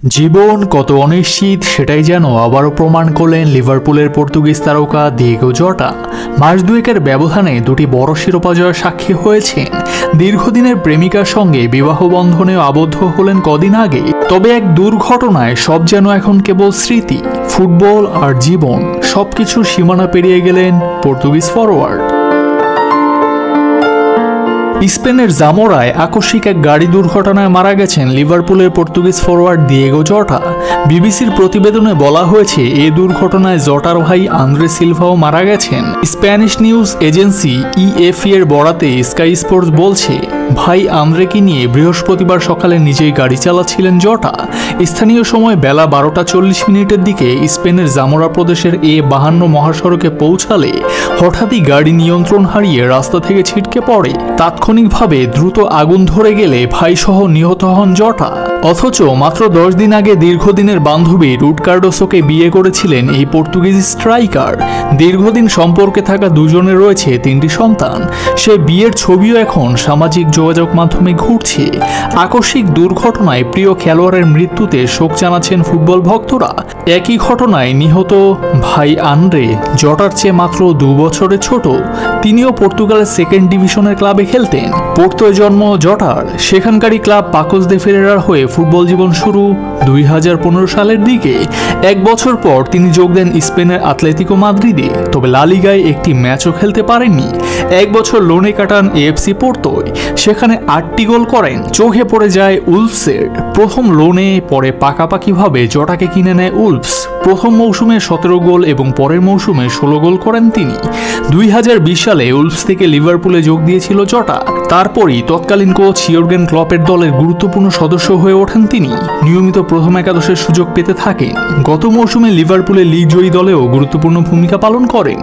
জীবন কত অনিশ্চিত সেটাই যেন আবারও প্রমাণ করলেন লিভারপুলের পর্তুগিজ তারকা দিয়েগো জটা। মাস দুয়েকের ব্যবধানে দুটি বড় শিরোপা জয়ের সাক্ষী হয়েছেন। দীর্ঘদিনের প্রেমিকার সঙ্গে বিবাহ বন্ধনেও আবদ্ধ হলেন কদিন আগে। তবে এক দুর্ঘটনায় সব যেন এখন কেবল স্মৃতি। ফুটবল আর জীবন সবকিছুর সীমানা পেরিয়ে গেলেন পর্তুগিজ ফরোয়ার্ড। স্পেনের জামোরায় আকস্মিক এক গাড়ি দুর্ঘটনায় মারা গেছেন লিভারপুলের পর্তুগিজ ফরোয়ার্ড দিয়েগো জটা। বিবিসির প্রতিবেদনে বলা হয়েছে এই দুর্ঘটনায় জটার ভাই আন্দ্রে সিলভাও মারা গেছেন। স্প্যানিশ নিউজ এজেন্সি ইএফি এর বরাতে স্কাই স্পোর্টস বলছে, ভাই আন্দ্রেকে নিয়ে বৃহস্পতিবার সকালে নিজেই গাড়ি চালাচ্ছিলেন জটা। স্থানীয় সময় বেলা 12:40 দিকে স্পেনের জামোরা প্রদেশের A52 মহাসড়কে পৌঁছালে হঠাৎই গাড়ি নিয়ন্ত্রণ হারিয়ে রাস্তা থেকে ছিটকে পড়ে। তাৎক্ষণিকভাবে দ্রুত আগুন ধরে গেলে ভাইসহ নিহত হন জটা। অথচ মাত্র 10 দিন আগে দীর্ঘদিনের বান্ধবী রুট কার্ডোসোকে বিয়ে করেছিলেন এই পর্তুগিজ স্ট্রাইকার। দীর্ঘদিন সম্পর্কে থাকা দুজনের রয়েছে 3টি সন্তান। সে বিয়ের ছবিও এখন সামাজিক যোগাযোগ মাধ্যমে ঘুরছে। আকস্মিক দুর্ঘটনায় প্রিয় খেলোয়াড়ের মৃত্যুতে শোক জানাচ্ছেন ফুটবল ভক্তরা। একই ঘটনায় নিহত ভাই আন্দ্রে জটার চেয়ে মাত্র 2 বছরের ছোট। তিনিও পর্তুগালের সেকেন্ড ডিভিশনের ক্লাবে খেলতেন। পোর্তোয় জন্ম জটার। সেখানকারই ক্লাব পাকোস দে ফেরেরার হয়ে ফুটবল জীবন শুরু 2015 সালের দিকে। 1 বছর পর তিনি যোগ দেন স্পেনের আতলেতিকো মাদ্রিদে। তবে লা লিগায় একটি ম্যাচও খেলতে পারেননি। 1 বছর লোনে কাটান এএফসি পোর্তোয়। সেখানে 8টি গোল করেন। চোখে পড়ে যায় উলফসের। প্রথম লোনে, পরে পাকাপাকিভাবে জটাকে কিনে নেয় উলফস। প্রথম মৌসুমে 17 গোল এবং পরের মৌসুমে 16 গোল করেন তিনি। 2020 সালে উলফস থেকে লিভারপুলে যোগ দিয়েছিল জটা। তারপরই তৎকালীন কোচ ইয়র্গেন ক্লপের দলের গুরুত্বপূর্ণ সদস্য হয়ে ওঠেন তিনি। নিয়মিত প্রথম একাদশের সুযোগ পেতে থাকেন। গত মৌসুমে লিভারপুলের লিগ জয়ী দলেও গুরুত্বপূর্ণ ভূমিকা পালন করেন।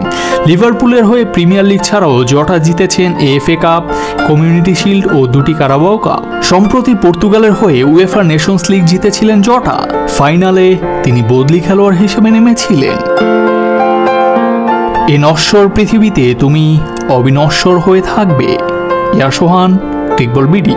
লিভারপুলের হয়ে প্রিমিয়ার লিগ ছাড়াও জটা জিতেছেন এএফএ কাপ, কমিউনিটি শিল্ড ও 2টি কারাবাও কাপ। সম্প্রতি পর্তুগালের হয়ে উয়েফা নেশনস লিগ জিতেছিলেন জটা। ফাইনালে তিনি বদলি খেলোয়াড় হিসেবে নেমেছিলেন। এ নশ্বর পৃথিবীতে তুমি অবিনশ্বর হয়ে থাকবে। ইয়াসোহান টিকবল বিডি।